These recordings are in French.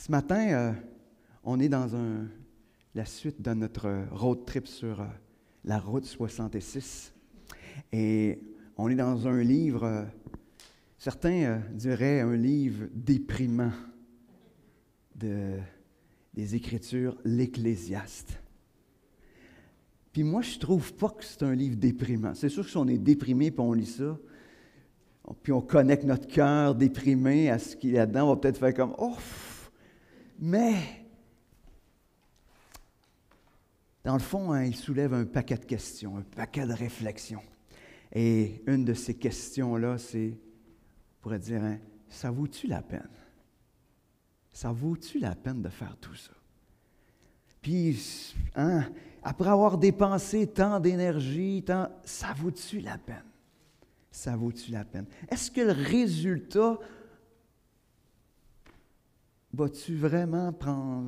Ce matin, on est dans la suite de notre road trip sur la route 66. Et on est dans un livre, certains diraient un livre déprimant des Écritures, l'Ecclésiaste. Puis moi, je ne trouve pas que c'est un livre déprimant. C'est sûr que si on est déprimé puis on lit ça, puis on connecte notre cœur déprimé à ce qu'il y a dedans, on va peut-être faire comme « Oh! » Mais, dans le fond, il soulève un paquet de questions, un paquet de réflexions. Et une de ces questions-là, c'est, on pourrait dire, ça vaut-tu la peine? Ça vaut-tu la peine de faire tout ça? Puis, après avoir dépensé tant d'énergie, ça vaut-tu la peine? Ça vaut-tu la peine? Est-ce que le résultat va-tu vraiment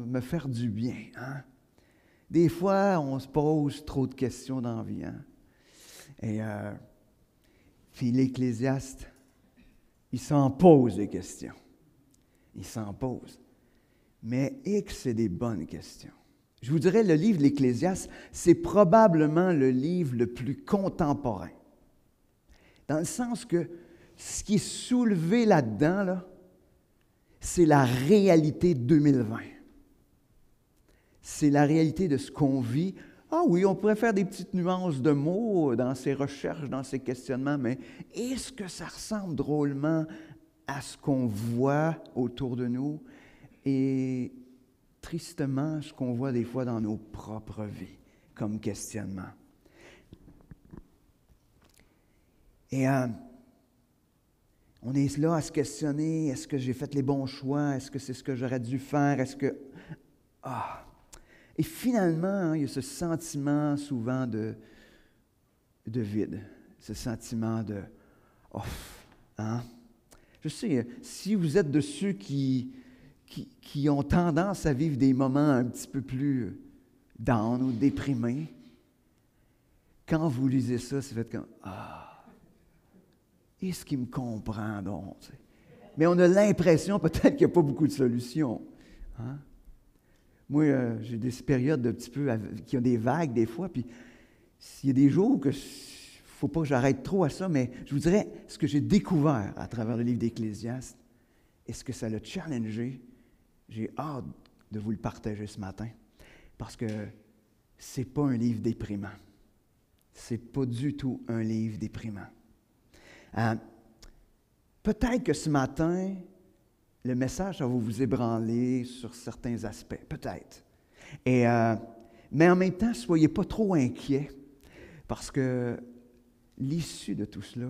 me faire du bien? Hein? Des fois, on se pose trop de questions dans la vie. Hein? Et puis l'Ecclésiaste, il s'en pose des questions. Il s'en pose. Mais c'est des bonnes questions. Je vous dirais, le livre de l'Ecclésiaste, c'est probablement le livre le plus contemporain. Dans le sens que ce qui est soulevé là-dedans, là, c'est la réalité 2020. C'est la réalité de ce qu'on vit. Ah oui, on pourrait faire des petites nuances de mots dans ces recherches, dans ces questionnements, mais est-ce que ça ressemble drôlement à ce qu'on voit autour de nous et tristement ce qu'on voit des fois dans nos propres vies comme questionnement? Et on est là à se questionner, est-ce que j'ai fait les bons choix? Est-ce que c'est ce que j'aurais dû faire? Est-ce que... Et finalement, il y a ce sentiment souvent de vide, ce sentiment de « off hein? ». Je sais, si vous êtes de ceux qui ont tendance à vivre des moments un petit peu plus down ou déprimés, quand vous lisez ça, c'est fait comme « Ah! » Est-ce qu'il me comprend donc? Mais on a l'impression peut-être qu'il n'y a pas beaucoup de solutions. Hein? Moi, j'ai des périodes un petit peu qui ont des vagues des fois, puis s'il y a des jours que il ne faut pas que j'arrête trop à ça, mais je vous dirais ce que j'ai découvert à travers le livre d'Ecclésiaste, et ce que ça l'a challengé, j'ai hâte de vous le partager ce matin, parce que ce n'est pas un livre déprimant. Ce n'est pas du tout un livre déprimant. Peut-être que ce matin, le message, ça va vous ébranler sur certains aspects, peut-être. Mais en même temps, ne soyez pas trop inquiets, parce que l'issue de tout cela,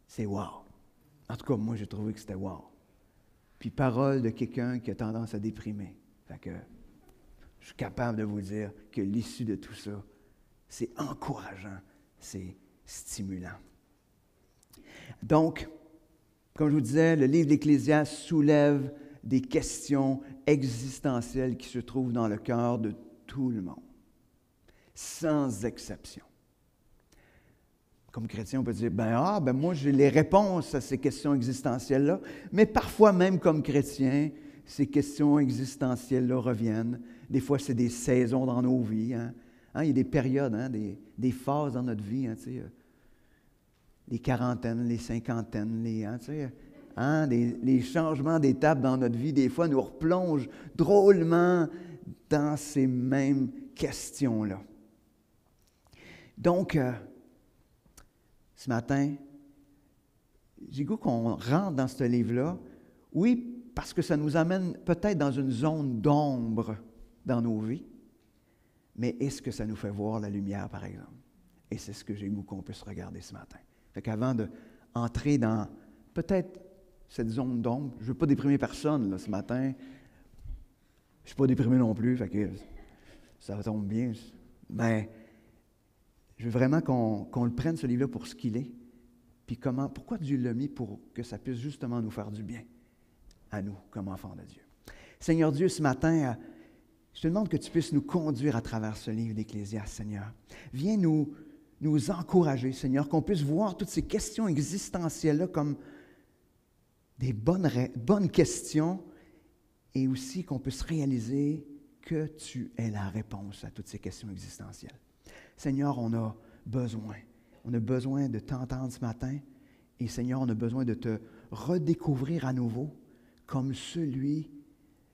c'est wow. En tout cas, moi, j'ai trouvé que c'était wow. Puis parole de quelqu'un qui a tendance à déprimer. Fait que je suis capable de vous dire que l'issue de tout ça, c'est encourageant, c'est stimulant. Donc, comme je vous disais, le livre de l'Ecclésiaste soulève des questions existentielles qui se trouvent dans le cœur de tout le monde, sans exception. Comme chrétien, on peut dire, moi j'ai les réponses à ces questions existentielles-là, mais parfois même comme chrétien, ces questions existentielles-là reviennent. Des fois, c'est des saisons dans nos vies. Hein? Il y a des périodes, des phases dans notre vie, les quarantaines, les cinquantaines, les changements d'étape dans notre vie, des fois, nous replongent drôlement dans ces mêmes questions-là. Donc, ce matin, j'ai goût qu'on rentre dans ce livre-là, oui, parce que ça nous amène peut-être dans une zone d'ombre dans nos vies, mais est-ce que ça nous fait voir la lumière, par exemple? Et c'est ce que j'ai goût qu'on puisse regarder ce matin. Fait qu'avant d'entrer dans peut-être cette zone d'ombre, je ne veux pas déprimer personne là, ce matin. Je ne suis pas déprimé non plus, fait que ça tombe bien. Mais je veux vraiment qu'on le prenne, ce livre-là, pour ce qu'il est. Puis pourquoi Dieu l'a mis pour que ça puisse justement nous faire du bien à nous, comme enfants de Dieu. Seigneur Dieu, ce matin, je te demande que tu puisses nous conduire à travers ce livre d'Ecclésiaste, Seigneur. Viens nous encourager, Seigneur, qu'on puisse voir toutes ces questions existentielles-là comme des bonnes questions et aussi qu'on puisse réaliser que tu es la réponse à toutes ces questions existentielles. Seigneur, on a besoin de t'entendre ce matin, et Seigneur, on a besoin de te redécouvrir à nouveau comme celui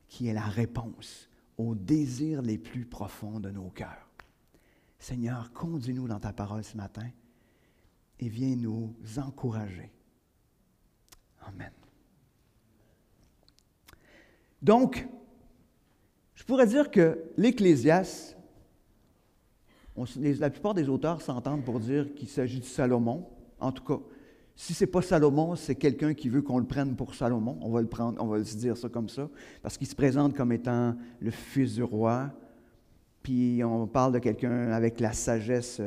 qui est la réponse aux désirs les plus profonds de nos cœurs. Seigneur, conduis-nous dans ta parole ce matin et viens nous encourager. Amen. Donc, je pourrais dire que l'Ecclésiaste, la plupart des auteurs s'entendent pour dire qu'il s'agit de Salomon. En tout cas, si ce n'est pas Salomon, c'est quelqu'un qui veut qu'on le prenne pour Salomon. On va se dire ça comme ça, parce qu'il se présente comme étant le fils du roi. Puis on parle de quelqu'un avec la sagesse,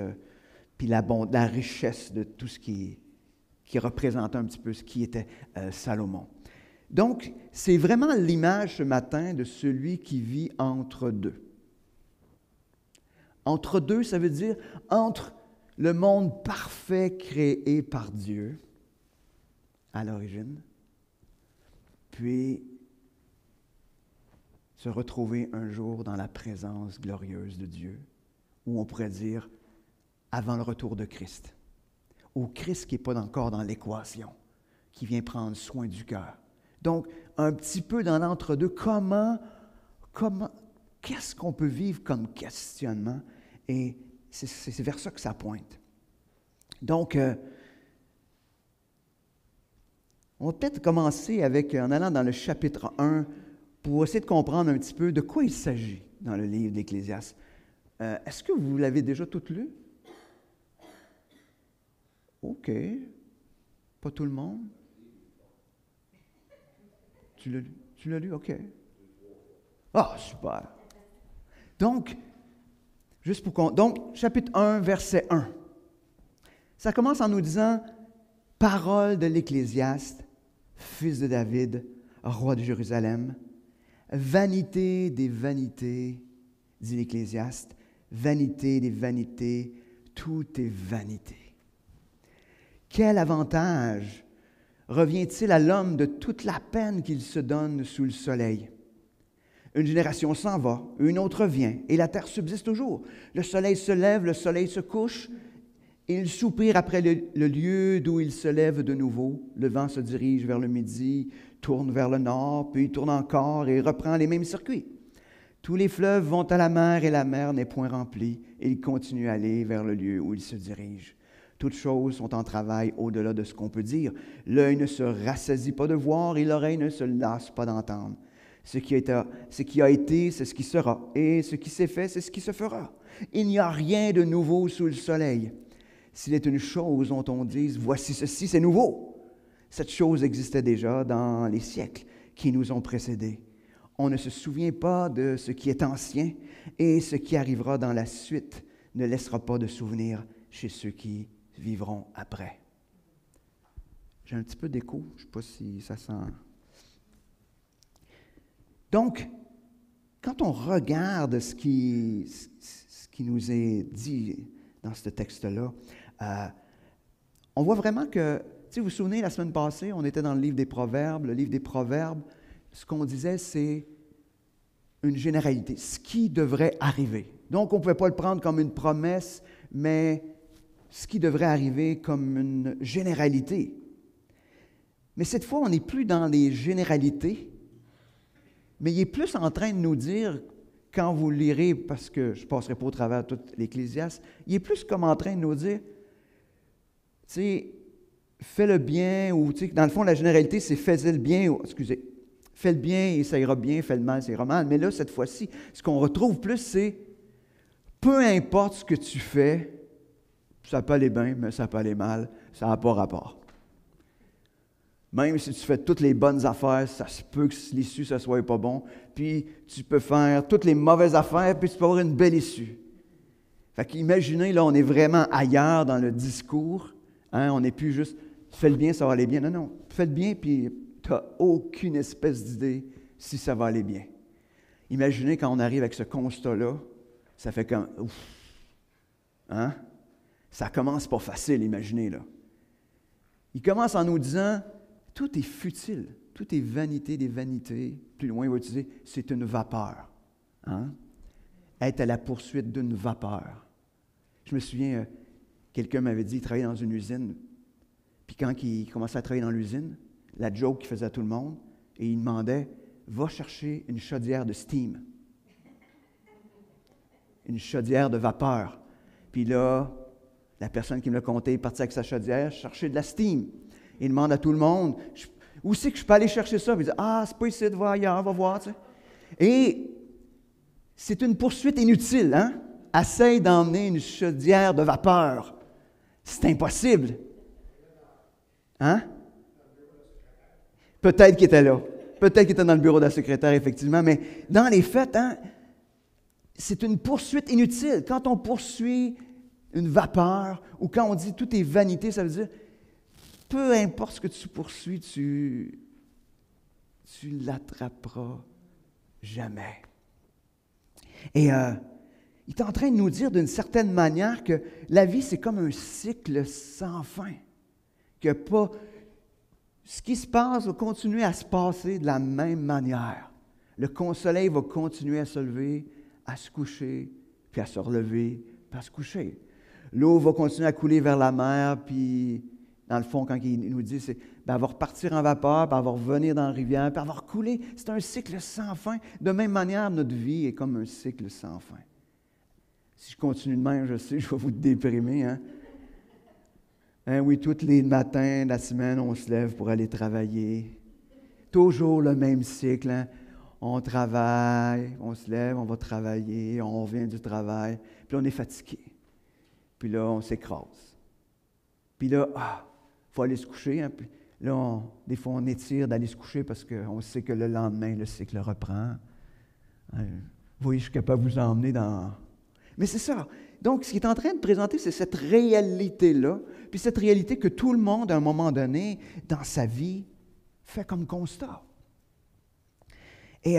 puis la richesse de tout ce qui représentait un petit peu ce qui était Salomon. Donc, c'est vraiment l'image ce matin de celui qui vit entre deux. Entre deux, ça veut dire entre le monde parfait créé par Dieu à l'origine, puis se retrouver un jour dans la présence glorieuse de Dieu, ou on pourrait dire avant le retour de Christ, ou Christ qui n'est pas encore dans l'équation, qui vient prendre soin du cœur. Donc, un petit peu dans l'entre-deux, qu'est-ce qu'on peut vivre comme questionnement? Et c'est vers ça que ça pointe. Donc, on va peut-être commencer en allant dans le chapitre 1 pour essayer de comprendre un petit peu de quoi il s'agit dans le livre d'Ecclésiaste. Est-ce que vous l'avez déjà tout lu? OK. Pas tout le monde? Tu l'as lu? OK. Ah, super. Donc, chapitre 1, verset 1. Ça commence en nous disant « Parole de l'Ecclésiaste, fils de David, roi de Jérusalem, vanité des vanités, dit l'Ecclésiaste, vanité des vanités, tout est vanité. Quel avantage revient-il à l'homme de toute la peine qu'il se donne sous le soleil? Une génération s'en va, une autre vient, et la terre subsiste toujours. Le soleil se lève, le soleil se couche, et il soupire après le lieu d'où il se lève de nouveau. Le vent se dirige vers le midi, tourne vers le nord, puis il tourne encore et reprend les mêmes circuits. Tous les fleuves vont à la mer et la mer n'est point remplie, et il continue à aller vers le lieu où il se dirige. Toutes choses sont en travail au-delà de ce qu'on peut dire. L'œil ne se rassasie pas de voir et l'oreille ne se lasse pas d'entendre. Ce qui a été, c'est ce qui sera, et ce qui s'est fait, c'est ce qui se fera. Il n'y a rien de nouveau sous le soleil. S'il est une chose dont on dise, voici ceci, c'est nouveau. Cette chose existait déjà dans les siècles qui nous ont précédés. On ne se souvient pas de ce qui est ancien, et ce qui arrivera dans la suite ne laissera pas de souvenir chez ceux qui vivront après. J'ai un petit peu d'écho, je ne sais pas si ça sent. Donc, quand on regarde ce qui nous est dit dans ce texte-là, on voit vraiment que, vous vous souvenez, la semaine passée, on était dans le livre des Proverbes. Le livre des Proverbes, ce qu'on disait, c'est une généralité, ce qui devrait arriver. Donc, on ne pouvait pas le prendre comme une promesse, mais ce qui devrait arriver comme une généralité. Mais cette fois, on n'est plus dans les généralités, mais il est plus en train de nous dire, quand vous lirez, parce que je ne passerai pas au travers de tout l'Ecclésiaste, il est plus comme en train de nous dire, tu sais, fais le bien, ou tu sais, dans le fond, la généralité, c'est fais le bien, fais le bien et ça ira bien, fais le mal, ça ira mal. Mais là, cette fois-ci, ce qu'on retrouve plus, c'est, peu importe ce que tu fais, ça peut aller bien, mais ça peut aller mal, ça n'a pas rapport. Même si tu fais toutes les bonnes affaires, ça se peut que l'issue, ça ne soit pas bon. Puis tu peux faire toutes les mauvaises affaires, puis tu peux avoir une belle issue. Fait qu'imaginez, là, on est vraiment ailleurs dans le discours. Hein? On n'est plus juste « fais le bien, ça va aller bien ». Non, fais le bien, puis tu n'as aucune espèce d'idée si ça va aller bien. Imaginez quand on arrive avec ce constat-là, ça fait comme « ouf ». Hein? Ça commence pas facile, imaginez, là. Il commence en nous disant « tout est futile, tout est vanité des vanités. Plus loin, il va utiliser, c'est une vapeur. Hein? Être à la poursuite d'une vapeur. Je me souviens, quelqu'un m'avait dit, il travaillait dans une usine, puis quand il commençait à travailler dans l'usine, la joke qu'il faisait à tout le monde, et il demandait, va chercher une chaudière de steam. Une chaudière de vapeur. Puis là, la personne qui me l'a conté est partie avec sa chaudière chercher de la steam. Il demande à tout le monde, où c'est que je peux aller chercher ça? Puis il dit, ah, c'est pas ici, va ailleurs, va voir. Tu sais. Et c'est une poursuite inutile, hein? Essaye d'emmener une chaudière de vapeur. C'est impossible. Hein? Peut-être qu'il était là. Peut-être qu'il était dans le bureau de la secrétaire, effectivement, mais dans les faits, hein, c'est une poursuite inutile. Quand on poursuit une vapeur ou quand on dit tout est vanité, ça veut dire peu importe ce que tu poursuis, tu l'attraperas jamais. Et il est en train de nous dire d'une certaine manière que la vie, c'est comme un cycle sans fin. Que pas ce qui se passe va continuer à se passer de la même manière. Le soleil va continuer à se lever, à se coucher, puis à se relever, puis à se coucher. L'eau va continuer à couler vers la mer, puis dans le fond, quand il nous dit, c'est, ben, elle va repartir en vapeur, puis elle va revenir dans la rivière, puis elle va recouler. C'est un cycle sans fin. De même manière, notre vie est comme un cycle sans fin. Si je continue de même, je sais, je vais vous déprimer, hein? Hein, oui, tous les matins de la semaine, on se lève pour aller travailler. Toujours le même cycle, hein? On travaille, on se lève, on va travailler, on revient du travail, puis on est fatigué. Puis là, on s'écrase. Puis là, il faut aller se coucher. Hein? Puis là, des fois, on étire d'aller se coucher parce qu'on sait que le lendemain, le cycle reprend. Hein? Vous voyez, je suis capable de vous emmener dans... Mais c'est ça. Donc, ce qu'il est en train de présenter, c'est cette réalité-là, puis cette réalité que tout le monde, à un moment donné, dans sa vie, fait comme constat. Et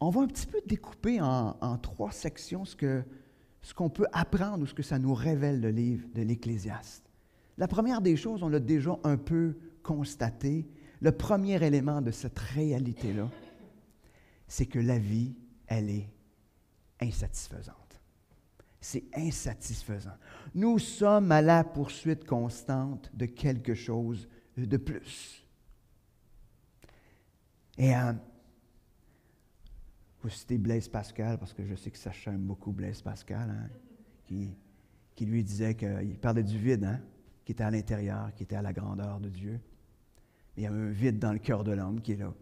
on va un petit peu découper en 3 sections ce qu'on peut apprendre ou ce que ça nous révèle le livre de l'Ecclésiaste. La première des choses, on l'a déjà un peu constaté, le premier élément de cette réalité-là, c'est que la vie, elle est insatisfaisante. C'est insatisfaisant. Nous sommes à la poursuite constante de quelque chose de plus. Et vous citez Blaise Pascal, parce que je sais que ça chame beaucoup Blaise Pascal, hein, qui lui disait qu'il parlait du vide, hein, qui était à l'intérieur, qui était à la grandeur de Dieu. Il y a un vide dans le cœur de l'homme qui est là.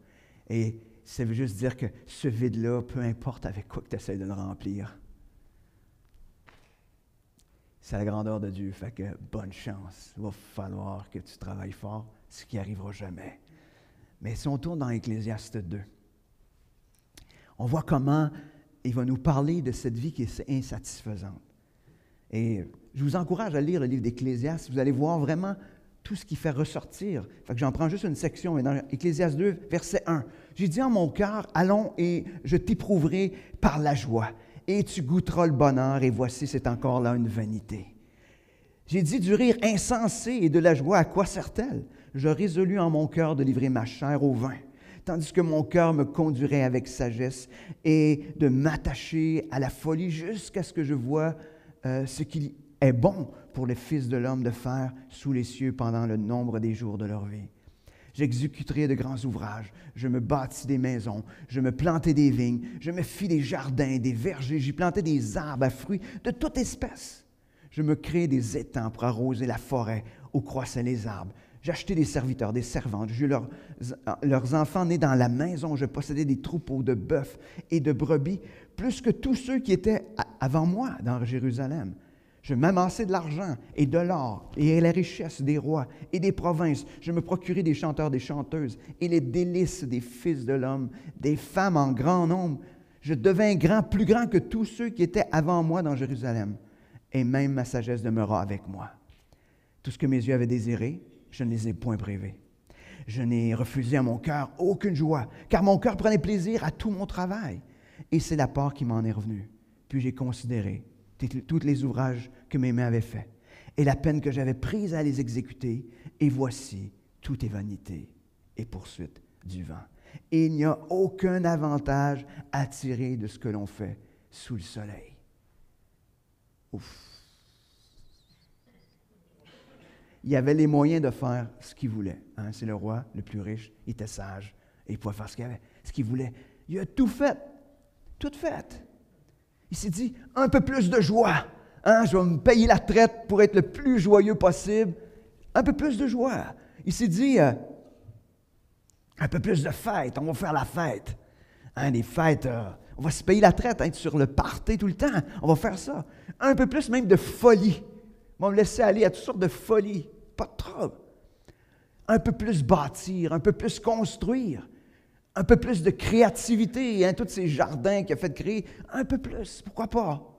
Et ça veut juste dire que ce vide-là, peu importe avec quoi que tu essaies de le remplir, c'est la grandeur de Dieu. Fait que bonne chance. Il va falloir que tu travailles fort, ce qui n'arrivera jamais. Mais si on tourne dans Ecclésiaste 2, on voit comment il va nous parler de cette vie qui est insatisfaisante. Et je vous encourage à lire le livre d'Ecclésiaste. Vous allez voir vraiment tout ce qui fait ressortir. Fait que j'en prends juste une section. Mais dans Ecclésiaste 2, verset 1, « J'ai dit en mon cœur, allons et je t'éprouverai par la joie. Et tu goûteras le bonheur, et voici, c'est encore là une vanité. J'ai dit du rire insensé et de la joie, à quoi sert-elle? Je résolus en mon cœur de livrer ma chair au vin, tandis que mon cœur me conduirait avec sagesse et de m'attacher à la folie jusqu'à ce que je voie ce qu'il est bon pour les fils de l'homme de faire sous les cieux pendant le nombre des jours de leur vie. J'exécuterai de grands ouvrages, je me bâtis des maisons, je me plantai des vignes, je me fis des jardins, des vergers, j'y plantai des arbres à fruits de toute espèce. Je me créai des étangs pour arroser la forêt où croissaient les arbres. J'achetai des serviteurs, des servantes, j'eus leurs enfants nés dans la maison, je possédais des troupeaux de bœufs et de brebis, plus que tous ceux qui étaient avant moi dans Jérusalem. Je m'amassai de l'argent et de l'or et la richesse des rois et des provinces. Je me procurai des chanteurs, des chanteuses et les délices des fils de l'homme, des femmes en grand nombre. Je devins grand, plus grand que tous ceux qui étaient avant moi dans Jérusalem. Et même ma sagesse demeura avec moi. Tout ce que mes yeux avaient désiré, je ne les ai point privés. Je n'ai refusé à mon cœur aucune joie, car mon cœur prenait plaisir à tout mon travail. Et c'est la part qui m'en est revenue. Puis j'ai considéré tous les ouvrages que mes mains avaient faits, et la peine que j'avais prise à les exécuter, et voici, tout est vanité et poursuite du vent. Et il n'y a aucun avantage à tirer de ce que l'on fait sous le soleil. Ouf! Il avait les moyens de faire ce qu'il voulait. Hein? C'est le roi le plus riche, il était sage, et il pouvait faire ce qu'il voulait. Il a tout fait, tout fait. Il s'est dit, un peu plus de joie. Hein? Je vais me payer la traite pour être le plus joyeux possible. Un peu plus de joie. Il s'est dit, un peu plus de fête, on va faire la fête. Hein, des fêtes, on va se payer la traite, être sur le party tout le temps. On va faire ça. Un peu plus même de folie. On va me laisser aller à toutes sortes de folies. Pas de trouble. Un peu plus bâtir, un peu plus construire. Un peu plus de créativité, hein, tous ces jardins qu'il a fait créer. Un peu plus, pourquoi pas?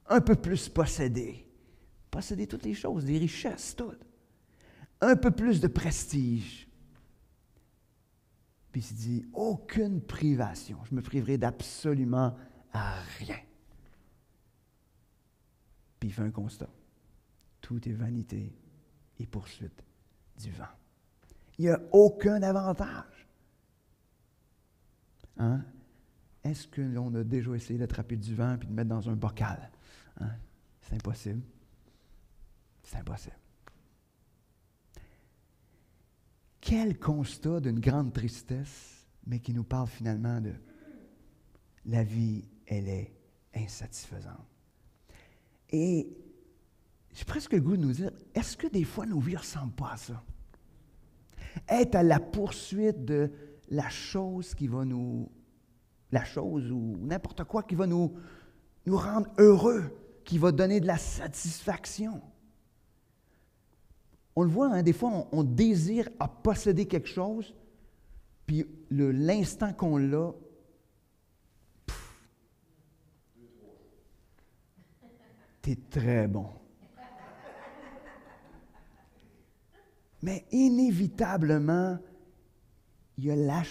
Un peu plus posséder. Posséder toutes les choses, des richesses, toutes. Un peu plus de prestige. Puis il s'est dit, aucune privation. Je me priverai d'absolument à rien. Puis il fait un constat. Tout est vanité et poursuite du vent. Il n'y a aucun avantage. Hein? Est-ce que l'on a déjà essayé d'attraper du vent et de mettre dans un bocal? Hein? C'est impossible. C'est impossible. Quel constat d'une grande tristesse, mais qui nous parle finalement de la vie, elle est insatisfaisante. Et j'ai presque le goût de nous dire, est-ce que des fois nos vies ne ressemblent pas à ça? Être à la poursuite de la chose qui va nous... La chose ou n'importe quoi qui va nous rendre heureux, qui va donner de la satisfaction. On le voit, hein, des fois, on désire à posséder quelque chose, puis l'instant qu'on l'a, t'es très bon. Mais inévitablement, il y a la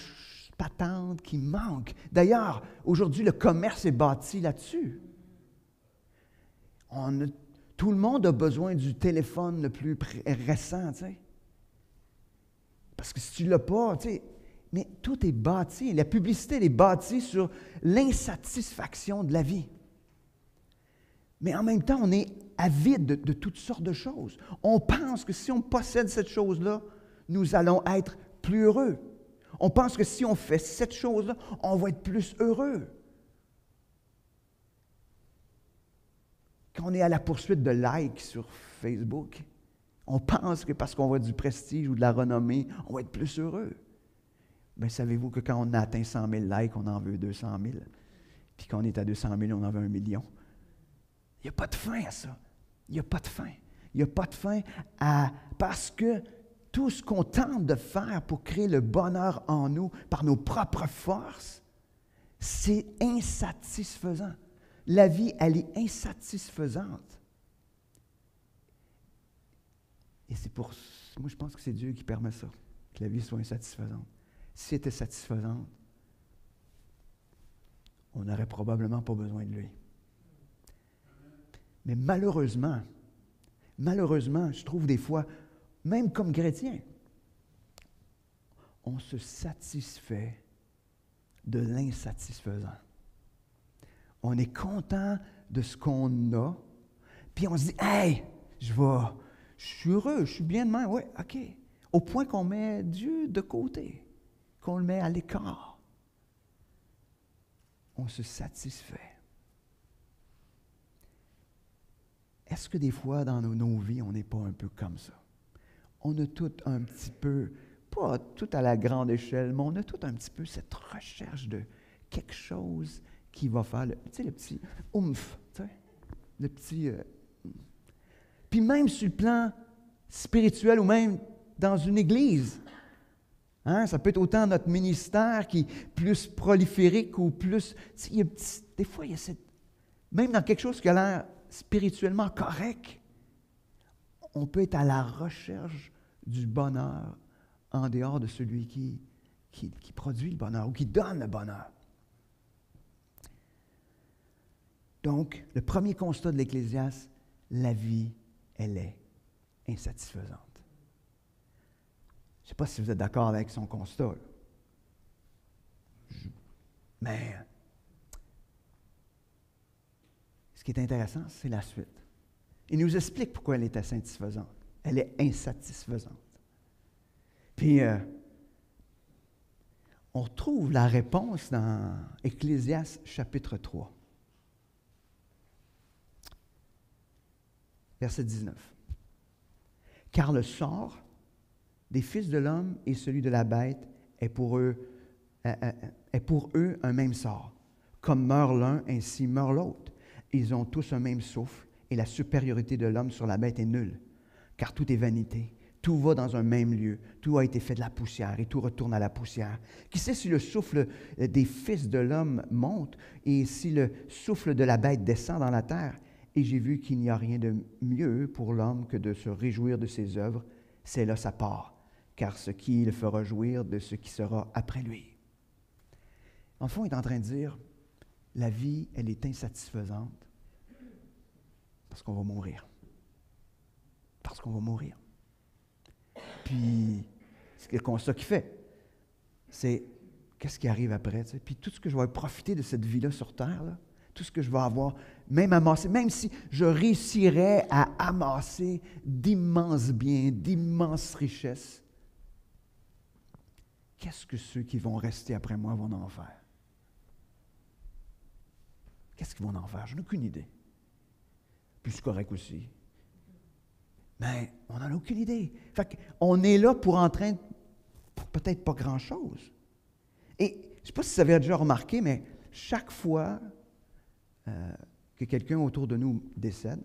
patente qui manque. D'ailleurs, aujourd'hui, le commerce est bâti là-dessus. Tout le monde a besoin du téléphone le plus récent, tu sais. Parce que si tu ne l'as pas, tu sais, mais tout est bâti. La publicité elle est bâtie sur l'insatisfaction de la vie. Mais en même temps, on est avide de toutes sortes de choses. On pense que si on possède cette chose-là, nous allons être plus heureux. On pense que si on fait cette chose-là, on va être plus heureux. Quand on est à la poursuite de likes sur Facebook, on pense que parce qu'on voit du prestige ou de la renommée, on va être plus heureux. Bien, savez-vous que quand on a atteint 100 000 likes, on en veut 200 000. Puis quand on est à 200 000, on en veut 1 million. Il n'y a pas de fin à ça. Il n'y a pas de fin. Il n'y a pas de fin parce que tout ce qu'on tente de faire pour créer le bonheur en nous par nos propres forces, c'est insatisfaisant. La vie, elle est insatisfaisante. Et c'est pour... Moi, je pense que c'est Dieu qui permet ça, que la vie soit insatisfaisante. Si elle était satisfaisante, on n'aurait probablement pas besoin de lui. Mais malheureusement, je trouve des fois, même comme chrétien, on se satisfait de l'insatisfaisant. On est content de ce qu'on a, puis on se dit, « Hey, je suis heureux, je suis bien de même. » Oui, OK. Au point qu'on met Dieu de côté, qu'on le met à l'écart. On se satisfait. Est-ce que des fois, dans nos vies, on n'est pas un peu comme ça? On a tout un petit peu, pas tout à la grande échelle, mais on a tout un petit peu cette recherche de quelque chose qui va faire, le petit oomph, tu sais, le petit... Puis même sur le plan spirituel ou même dans une église, hein, ça peut être autant notre ministère qui est plus prolifique ou plus... Des fois, il y a cette... Même dans quelque chose qui a l'air spirituellement correct, on peut être à la recherche du bonheur en dehors de celui qui produit le bonheur ou qui donne le bonheur. Donc, le premier constat de l'Ecclésiaste, la vie, elle est insatisfaisante. Je ne sais pas si vous êtes d'accord avec son constat, là. Mais ce qui est intéressant, c'est la suite. Il nous explique pourquoi elle est insatisfaisante. Elle est insatisfaisante. Puis, on retrouve la réponse dans Ecclésiaste chapitre 3. Verset 19. Car le sort des fils de l'homme et celui de la bête est pour eux un même sort. Comme meurt l'un, ainsi meurt l'autre. Ils ont tous un même souffle, et la supériorité de l'homme sur la bête est nulle. Car tout est vanité, tout va dans un même lieu, tout a été fait de la poussière, et tout retourne à la poussière. Qui sait si le souffle des fils de l'homme monte, et si le souffle de la bête descend dans la terre? Et j'ai vu qu'il n'y a rien de mieux pour l'homme que de se réjouir de ses œuvres. C'est là sa part, car ce qui le fera jouir de ce qui sera après lui. En fond, il est en train de dire, la vie, elle est insatisfaisante parce qu'on va mourir. Parce qu'on va mourir. Puis, c'est le constat qu'il fait. C'est, qu'est-ce qui arrive après? Tu sais? Puis tout ce que je vais profiter de cette vie-là sur Terre, là, tout ce que je vais avoir, même amasser, même si je réussirais à amasser d'immenses biens, d'immenses richesses, qu'est-ce que ceux qui vont rester après moi vont en faire? Qu'est-ce qu'ils vont en faire? Je n'ai aucune idée. Puis c'est correct aussi. Mais on n'en a aucune idée. Fait qu'on est là pour peut-être pas grand-chose. Et je ne sais pas si vous avez déjà remarqué, mais chaque fois que quelqu'un autour de nous décède,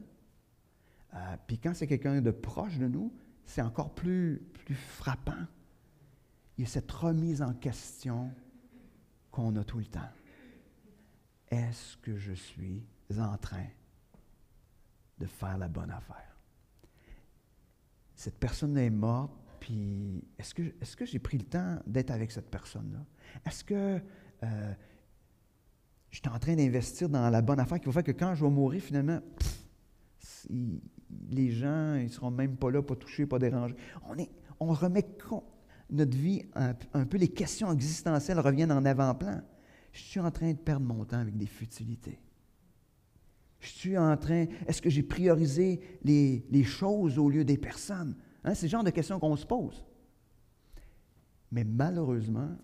puis quand c'est quelqu'un de proche de nous, c'est encore plus frappant. Il y a cette remise en question qu'on a tout le temps. Est-ce que je suis en train de faire la bonne affaire? Cette personne est morte, puis est-ce que j'ai pris le temps d'être avec cette personne-là? Est-ce que je suis en train d'investir dans la bonne affaire qui va faire que quand je vais mourir, finalement, les gens, ils ne seront même pas là, pas touchés, pas dérangés. On remet notre vie, un peu les questions existentielles reviennent en avant-plan. Je suis en train de perdre mon temps avec des futilités. Est-ce que j'ai priorisé les choses au lieu des personnes? Hein, c'est le genre de questions qu'on se pose. Mais malheureusement,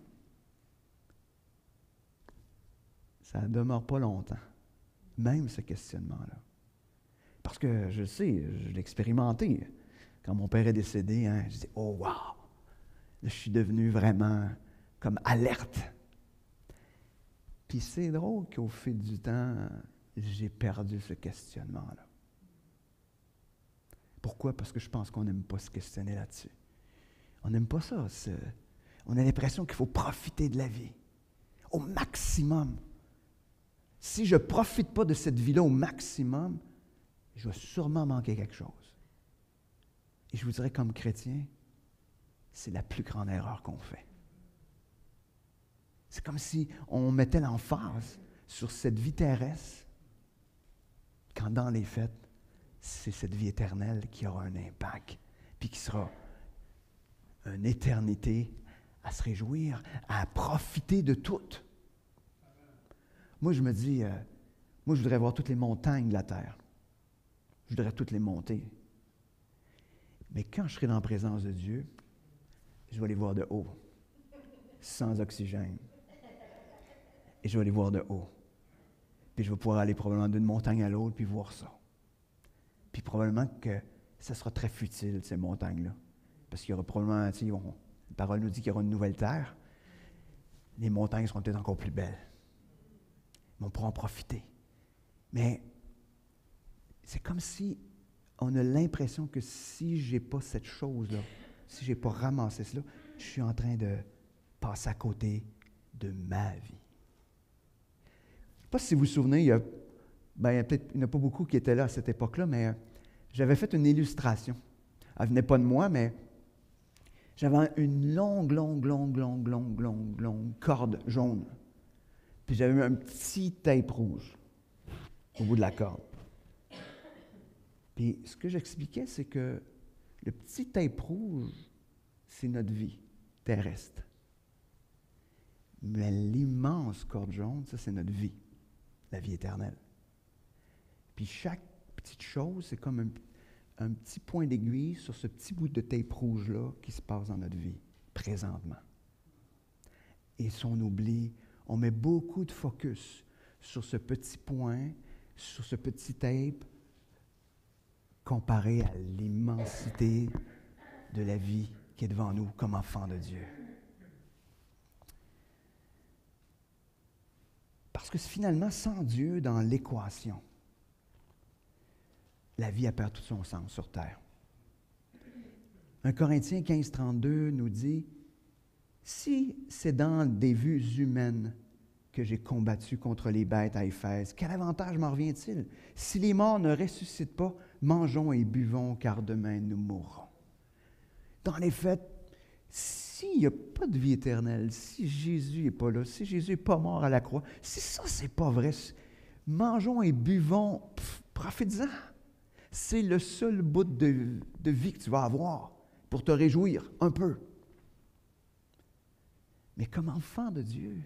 ça ne demeure pas longtemps, même ce questionnement-là. Parce que je sais, je l'ai expérimenté. Quand mon père est décédé, hein, je dis « Oh, wow! » Là, je suis devenu vraiment comme alerte. Puis c'est drôle qu'au fil du temps, j'ai perdu ce questionnement-là. Pourquoi? Parce que je pense qu'on n'aime pas se questionner là-dessus. On n'aime pas ça. On a l'impression qu'il faut profiter de la vie au maximum. Si je ne profite pas de cette vie-là au maximum, je vais sûrement manquer quelque chose. Et je vous dirais, comme chrétien, c'est la plus grande erreur qu'on fait. C'est comme si on mettait l'emphase sur cette vie terrestre, quand dans les faits, c'est cette vie éternelle qui aura un impact, puis qui sera une éternité à se réjouir, à profiter de tout. Moi, je me dis, moi, je voudrais voir toutes les montagnes de la terre. Je voudrais toutes les monter. Mais quand je serai dans la présence de Dieu, je vais les voir de haut, sans oxygène. Et je vais les voir de haut. Puis je vais pouvoir aller probablement d'une montagne à l'autre, puis voir ça. Puis probablement que ça sera très futile, ces montagnes-là. Parce qu'il y aura probablement, la parole nous dit qu'il y aura une nouvelle terre. Les montagnes seront peut-être encore plus belles. Mais on pourra en profiter. Mais c'est comme si on a l'impression que si je n'ai pas cette chose-là, si je n'ai pas ramassé cela, je suis en train de passer à côté de ma vie. Je ne sais pas si vous vous souvenez, il n'y en a pas beaucoup qui étaient là à cette époque-là, mais j'avais fait une illustration. Elle ne venait pas de moi, mais j'avais une longue corde jaune. Puis j'avais mis un petit tape rouge au bout de la corde. Puis ce que j'expliquais, c'est que le petit tape rouge, c'est notre vie terrestre. Mais l'immense corde jaune, ça, c'est notre vie, la vie éternelle. Puis chaque petite chose, c'est comme un petit point d'aiguille sur ce petit bout de tape rouge-là qui se passe dans notre vie, présentement. Et si on oublie, on met beaucoup de focus sur ce petit point, sur ce petit tape, comparé à l'immensité de la vie qui est devant nous comme enfants de Dieu. Parce que finalement, sans Dieu dans l'équation, la vie a perdu tout son sens sur terre. 1 Corinthiens 15, 32 nous dit, « Si c'est dans des vues humaines que j'ai combattu contre les bêtes à Éphèse, quel avantage m'en revient-il? Si les morts ne ressuscitent pas, mangeons et buvons, car demain nous mourrons. » Dans les faits, s'il n'y a pas de vie éternelle, si Jésus n'est pas là, si Jésus n'est pas mort à la croix, si ça, c'est pas vrai, mangeons et buvons, profite-en. C'est le seul bout de vie que tu vas avoir pour te réjouir un peu. Mais comme enfant de Dieu,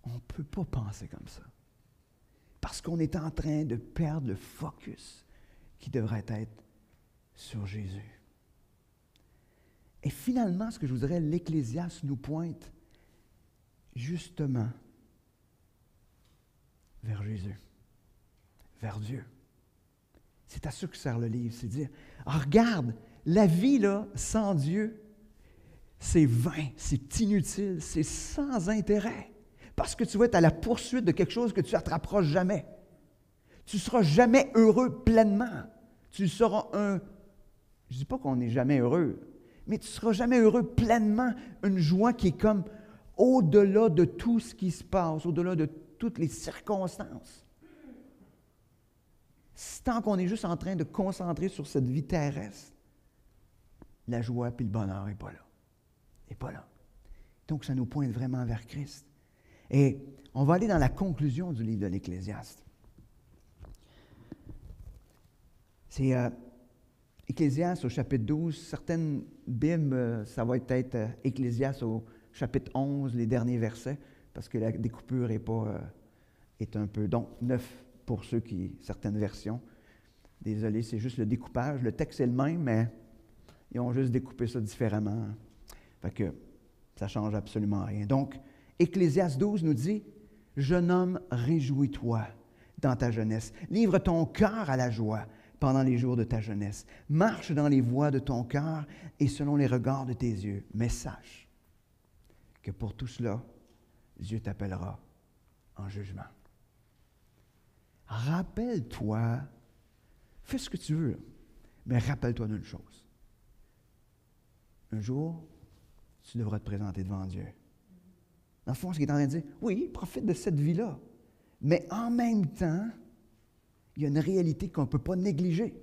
on ne peut pas penser comme ça. Parce qu'on est en train de perdre le focus qui devrait être sur Jésus. Et finalement, ce que je vous dirais, l'Ecclésiaste nous pointe justement vers Jésus, vers Dieu. C'est à ça que sert le livre, c'est de dire, regarde, la vie là, sans Dieu, c'est vain, c'est inutile, c'est sans intérêt. Parce que tu vas être à la poursuite de quelque chose que tu n'attraperas jamais. Tu ne seras jamais heureux pleinement. Tu seras je ne dis pas qu'on n'est jamais heureux, mais tu ne seras jamais heureux pleinement. Une joie qui est comme au-delà de tout ce qui se passe, au-delà de toutes les circonstances. Tant qu'on est juste en train de concentrer sur cette vie terrestre, la joie et le bonheur n'est pas là. N'est pas là. Donc, ça nous pointe vraiment vers Christ. Et on va aller dans la conclusion du livre de l'Ecclésiaste. C'est Ecclésiaste au chapitre 12. Certaines Bibles, ça va être Ecclésiaste au chapitre 11, les derniers versets, parce que la découpure est un peu... Donc, 9 pour certaines versions. Désolé, c'est juste le découpage. Le texte est le même, mais ils ont juste découpé ça différemment. Fait que ça ne change absolument rien. Donc, Ecclésiaste 12 nous dit, « Jeune homme, réjouis-toi dans ta jeunesse. Livre ton cœur à la joie pendant les jours de ta jeunesse. Marche dans les voies de ton cœur et selon les regards de tes yeux. Mais sache que pour tout cela, Dieu t'appellera en jugement. » Rappelle-toi, fais ce que tu veux, mais rappelle-toi d'une chose. Un jour, tu devras te présenter devant Dieu. Dans le fond, ce qu'il est en train de dire, oui, profite de cette vie-là, mais en même temps, il y a une réalité qu'on ne peut pas négliger.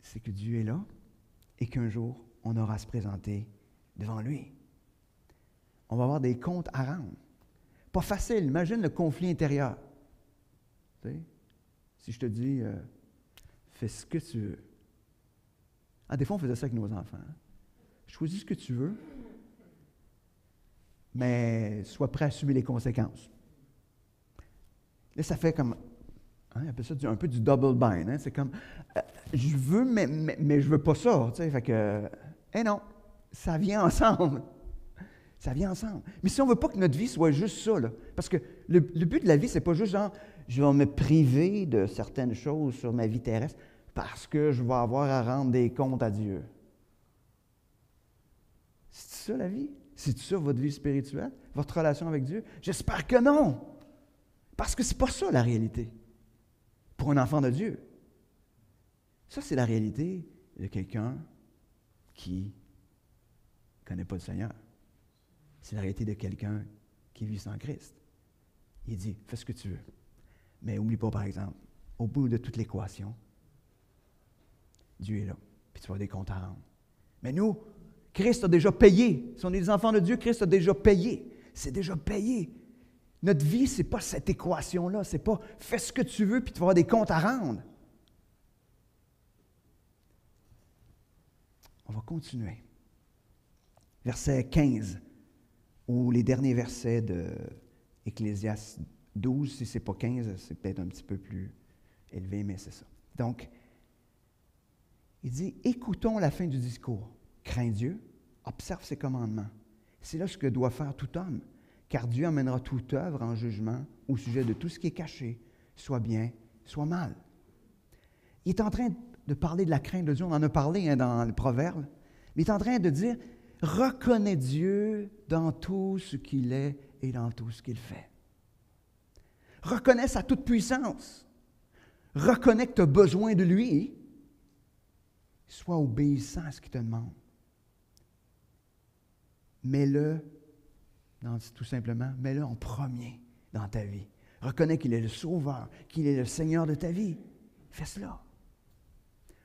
C'est que Dieu est là et qu'un jour, on aura à se présenter devant lui. On va avoir des comptes à rendre. Pas facile. Imagine le conflit intérieur. Tu sais, si je te dis, fais ce que tu veux. Ah, des fois, on faisait ça avec nos enfants. Hein? Choisis ce que tu veux, mais sois prêt à assumer les conséquences. Là, ça fait comme, hein, on appelle ça un peu du double bind. Hein? C'est comme, je veux, mais je veux pas ça. Tu sais, fait que, non, ça vient ensemble. Ça vient ensemble. Mais si on ne veut pas que notre vie soit juste ça, là, parce que le but de la vie, ce n'est pas juste genre, je vais me priver de certaines choses sur ma vie terrestre parce que je vais avoir à rendre des comptes à Dieu. C'est ça la vie? C'est ça votre vie spirituelle? Votre relation avec Dieu? J'espère que non! Parce que ce n'est pas ça la réalité pour un enfant de Dieu. Ça, c'est la réalité de quelqu'un qui ne connaît pas le Seigneur. C'est la réalité de quelqu'un qui vit sans Christ. Il dit, fais ce que tu veux. Mais n'oublie pas, par exemple, au bout de toute l'équation, Dieu est là, puis tu vas avoir des comptes à rendre. Mais nous, Christ a déjà payé. Si on est des enfants de Dieu, Christ a déjà payé. C'est déjà payé. Notre vie, ce n'est pas cette équation-là. Ce n'est pas fais ce que tu veux, puis tu vas avoir des comptes à rendre. On va continuer. Verset 15, ou les derniers versets de Ecclésiaste 12, si ce n'est pas 15, c'est peut-être un petit peu plus élevé, mais c'est ça. Donc, il dit, écoutons la fin du discours. Crains Dieu, observe ses commandements. C'est là ce que doit faire tout homme, car Dieu amènera toute œuvre en jugement au sujet de tout ce qui est caché, soit bien, soit mal. Il est en train de parler de la crainte de Dieu, on en a parlé dans le Proverbe, mais il est en train de dire, reconnais Dieu dans tout ce qu'il est et dans tout ce qu'il fait. Reconnais sa toute-puissance. Reconnais que tu as besoin de lui. Sois obéissant à ce qu'il te demande. Mets-le, tout simplement, mets-le en premier dans ta vie. Reconnais qu'il est le Sauveur, qu'il est le Seigneur de ta vie. Fais cela.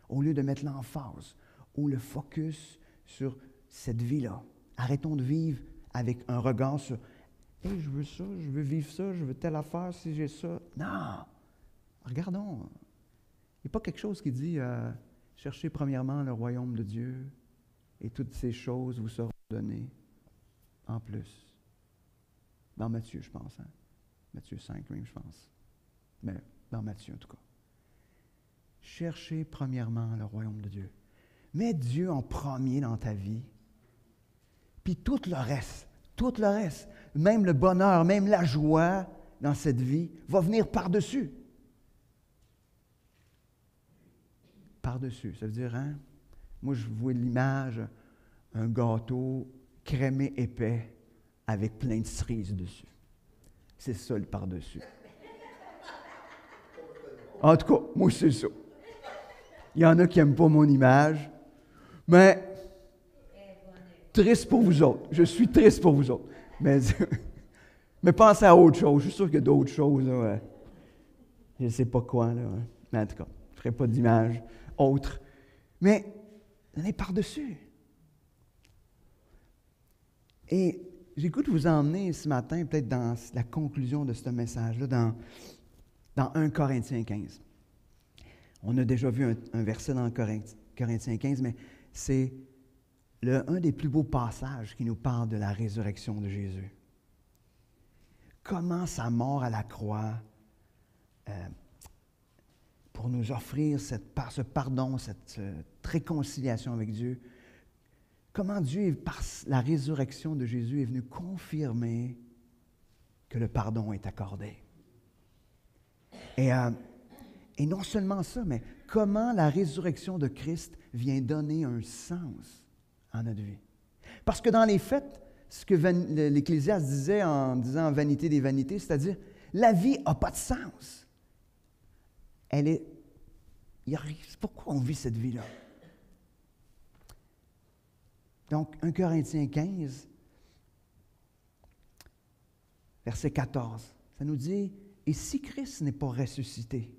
Au lieu de mettre l'emphase ou le focus sur cette vie-là. Arrêtons de vivre avec un regard sur « Hey, je veux ça, je veux vivre ça, je veux telle affaire si j'ai ça. » Non! Regardons. Il n'y a pas quelque chose qui dit « Cherchez premièrement le royaume de Dieu et toutes ces choses vous seront données en plus. » Dans Matthieu, je pense. Hein? Matthieu 5, oui, je pense. Mais dans Matthieu, en tout cas. Cherchez premièrement le royaume de Dieu. Mets Dieu en premier dans ta vie. Puis tout le reste, même le bonheur, même la joie dans cette vie, va venir par-dessus. Par-dessus, ça veut dire, hein? Moi, je vois l'image, un gâteau crémé épais avec plein de cerises dessus. C'est ça le par-dessus. En tout cas, moi, c'est ça. Il y en a qui n'aiment pas mon image, mais triste pour vous autres. Je suis triste pour vous autres. Mais pensez à autre chose. Je suis sûr qu'il y a d'autres choses. Là, je ne sais pas quoi. Là, mais en tout cas, je ne ferai pas d'image autre. Mais on est par-dessus. Et j'ai goût de vous emmener ce matin, peut-être dans la conclusion de ce message-là, dans 1 Corinthiens 15. On a déjà vu un verset dans Corinthiens 15, mais c'est un des plus beaux passages qui nous parle de la résurrection de Jésus. Comment sa mort à la croix, pour nous offrir ce pardon, cette réconciliation avec Dieu, comment Dieu, par la résurrection de Jésus, est venu confirmer que le pardon est accordé. Et non seulement ça, mais comment la résurrection de Christ vient donner un sens à notre vie. Parce que dans les faits, ce que l'Ecclésiaste disait en disant vanité des vanités, c'est-à-dire la vie n'a pas de sens. Pourquoi on vit cette vie-là? Donc, 1 Corinthiens 15, verset 14, ça nous dit « Et si Christ n'est pas ressuscité,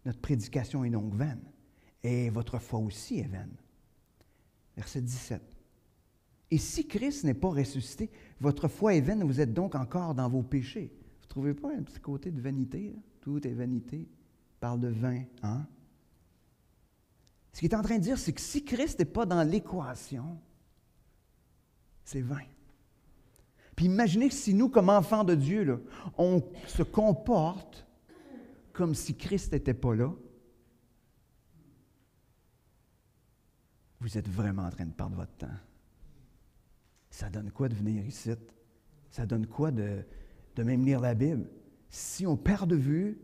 notre prédication est donc vaine, et votre foi aussi est vaine. » Verset 17. « Et si Christ n'est pas ressuscité, votre foi est vaine, vous êtes donc encore dans vos péchés. » Vous ne trouvez pas un petit côté de vanité? Là? Tout est vanité. Il parle de vain, hein? Ce qu'il est en train de dire, c'est que si Christ n'est pas dans l'équation, c'est vain. Puis imaginez que si nous, comme enfants de Dieu, là, on se comporte comme si Christ n'était pas là, vous êtes vraiment en train de perdre votre temps. Ça donne quoi de venir ici? Ça donne quoi de même lire la Bible? Si on perd de vue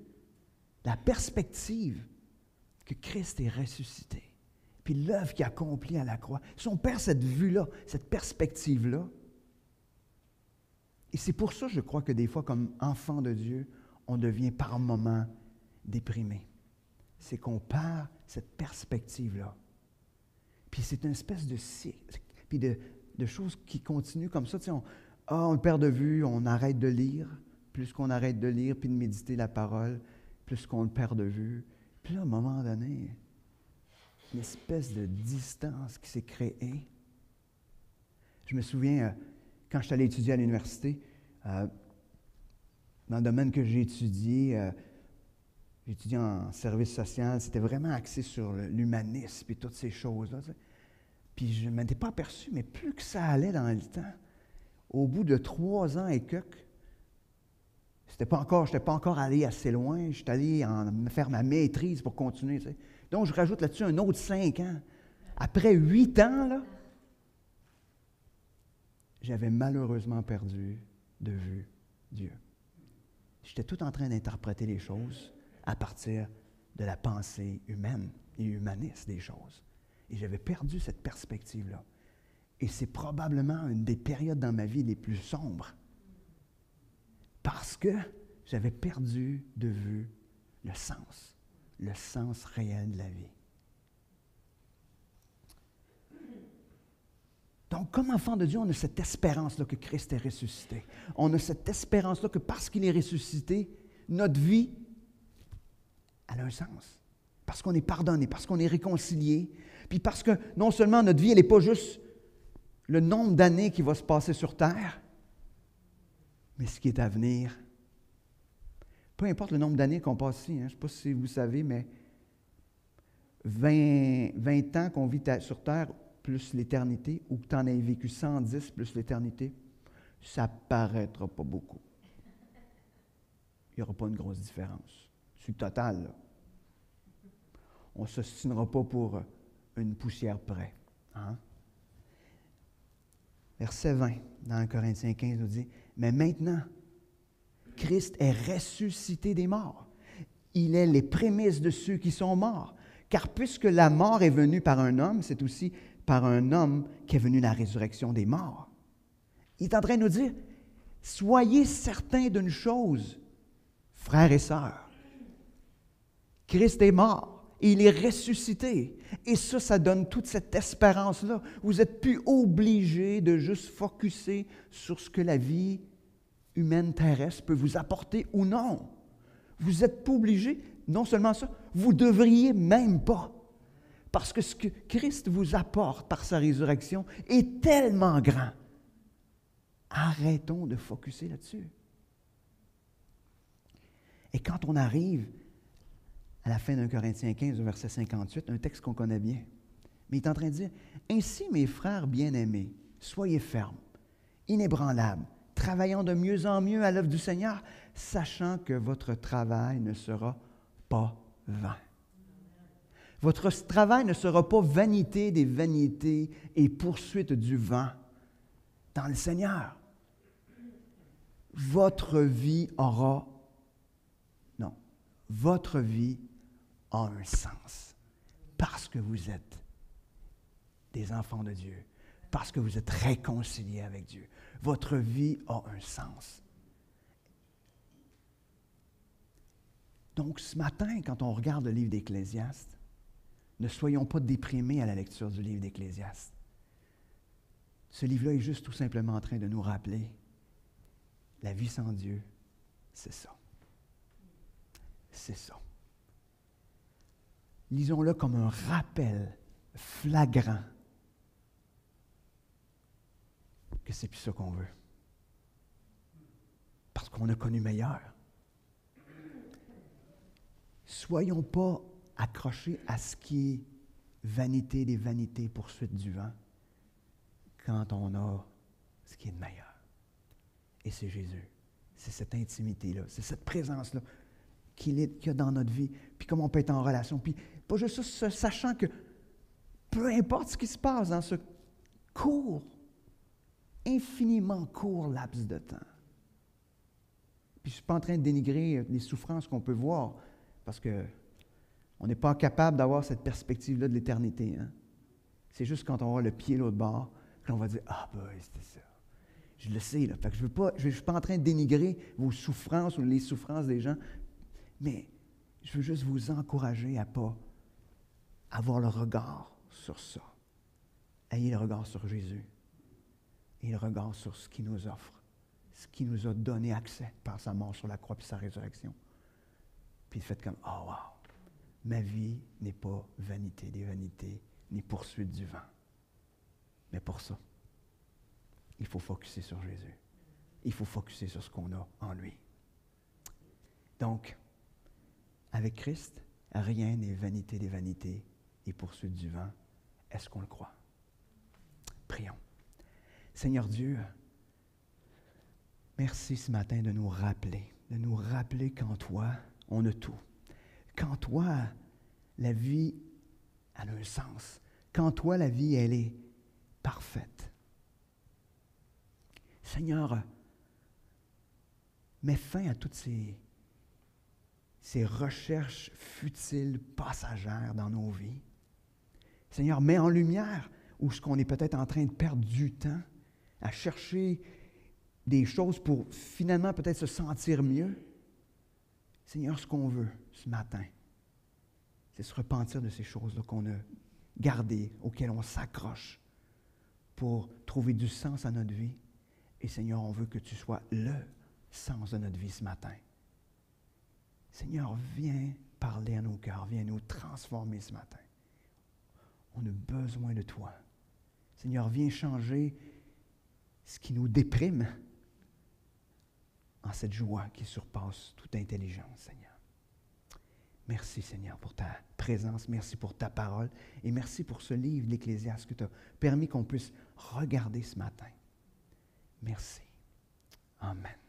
la perspective que Christ est ressuscité, puis l'œuvre qu'il a accomplie à la croix, si on perd cette vue-là, cette perspective-là, et c'est pour ça, je crois, que des fois, comme enfant de Dieu, on devient par moments déprimé. C'est qu'on perd cette perspective-là. Puis c'est une espèce de cycle, puis de choses qui continuent comme ça. Tu sais, on perd de vue, on arrête de lire. Plus qu'on arrête de lire puis de méditer la parole, plus qu'on le perd de vue. Puis là, à un moment donné, une espèce de distance qui s'est créée. Je me souviens, quand je suis allé étudier à l'université, dans le domaine que j'ai étudié en service social, c'était vraiment axé sur l'humanisme et toutes ces choses-là. Tu sais. Puis je ne m'étais pas aperçu, mais plus que ça allait dans le temps, au bout de 3 ans et quelques, je n'étais pas encore allé assez loin, je suis allé faire ma maîtrise pour continuer. Tu sais. Donc, je rajoute là-dessus un autre 5 ans. Après 8 ans, là, j'avais malheureusement perdu de vue Dieu. J'étais tout en train d'interpréter les choses à partir de la pensée humaine et humaniste des choses. Et j'avais perdu cette perspective-là. Et c'est probablement une des périodes dans ma vie les plus sombres. Parce que j'avais perdu de vue le sens réel de la vie. Donc, comme enfant de Dieu, on a cette espérance-là que Christ est ressuscité. On a cette espérance-là que parce qu'il est ressuscité, notre vie, elle a un sens. Parce qu'on est pardonné, parce qu'on est réconcilié, puis parce que non seulement notre vie, elle n'est pas juste le nombre d'années qui va se passer sur terre, mais ce qui est à venir. Peu importe le nombre d'années qu'on passe ici, je ne sais pas si vous savez, mais 20 ans qu'on vit sur terre, plus l'éternité, ou que tu en aies vécu 110 plus l'éternité, ça ne paraîtra pas beaucoup. Il n'y aura pas une grosse différence. C'est le total, là. On ne s'ostinera pas pour une poussière près. Hein? Verset 20, dans 1 Corinthiens 15, nous dit, « Mais maintenant, Christ est ressuscité des morts. Il est les prémices de ceux qui sont morts. Car puisque la mort est venue par un homme, c'est aussi par un homme qu'est venue la résurrection des morts. » Il est en train de nous dire, soyez certains d'une chose, frères et sœurs. Christ est mort. Et il est ressuscité. Et ça donne toute cette espérance-là. Vous n'êtes plus obligé de juste focusser sur ce que la vie humaine terrestre peut vous apporter ou non. Vous n'êtes pas obligé, non seulement ça, vous ne devriez même pas. Parce que ce que Christ vous apporte par sa résurrection est tellement grand. Arrêtons de focusser là-dessus. Et quand on arrive à la fin d'un Corinthiens 15, au verset 58, un texte qu'on connaît bien. Mais il est en train de dire, « Ainsi, mes frères bien-aimés, soyez fermes, inébranlables, travaillant de mieux en mieux à l'œuvre du Seigneur, sachant que votre travail ne sera pas vain. » Votre travail ne sera pas vanité des vanités et poursuite du vent dans le Seigneur. Votre vie a un sens parce que vous êtes des enfants de Dieu, parce que vous êtes réconciliés avec Dieu. Votre vie a un sens. Donc, ce matin, quand on regarde le livre d'Ecclésiaste, ne soyons pas déprimés à la lecture du livre d'Ecclésiaste. Ce livre-là est juste tout simplement en train de nous rappeler la vie sans Dieu, c'est ça. C'est ça. Lisons-le comme un rappel flagrant que c'est plus ça qu'on veut. Parce qu'on a connu meilleur. Soyons pas accrochés à ce qui est vanité des vanités, poursuite du vent, quand on a ce qui est de meilleur. Et c'est Jésus. C'est cette intimité-là, c'est cette présence-là qu'il y a dans notre vie, puis comment on peut être en relation. Puis pas juste ça, sachant que peu importe ce qui se passe dans ce infiniment court laps de temps. Puis je ne suis pas en train de dénigrer les souffrances qu'on peut voir, parce qu'on n'est pas capable d'avoir cette perspective-là de l'éternité. Hein? C'est juste quand on aura le pied l'autre bord, qu'on va dire « Ah, ben, c'était ça. » Je le sais, là. Fait que je ne suis pas en train de dénigrer vos souffrances ou les souffrances des gens, mais je veux juste vous encourager à ne pas avoir le regard sur ça. Ayez le regard sur Jésus. Et le regard sur ce qu'il nous offre, ce qui nous a donné accès par sa mort sur la croix et sa résurrection. Puis faites comme, oh wow, ma vie n'est pas vanité des vanités, ni poursuite du vent. Mais pour ça, il faut focuser sur Jésus. Il faut focuser sur ce qu'on a en lui. Donc, avec Christ, rien n'est vanité des vanités et poursuite du vent. Est-ce qu'on le croit? Prions. Seigneur Dieu, merci ce matin de nous rappeler qu'en toi, on a tout. Qu'en toi, la vie, elle a un sens. Qu'en toi, la vie, elle est parfaite. Seigneur, mets fin à toutes ces recherches futiles, passagères dans nos vies. Seigneur, mets en lumière où ce qu'on est peut-être en train de perdre du temps à chercher des choses pour finalement peut-être se sentir mieux. Seigneur, ce qu'on veut ce matin, c'est se repentir de ces choses-là qu'on a gardées, auxquelles on s'accroche pour trouver du sens à notre vie. Et Seigneur, on veut que tu sois le sens de notre vie ce matin. Seigneur, viens parler à nos cœurs, viens nous transformer ce matin. On a besoin de toi. Seigneur, viens changer ce qui nous déprime en cette joie qui surpasse toute intelligence, Seigneur. Merci, Seigneur, pour ta présence. Merci pour ta parole. Et merci pour ce livre, l'Ecclésiaste, que tu as permis qu'on puisse regarder ce matin. Merci. Amen.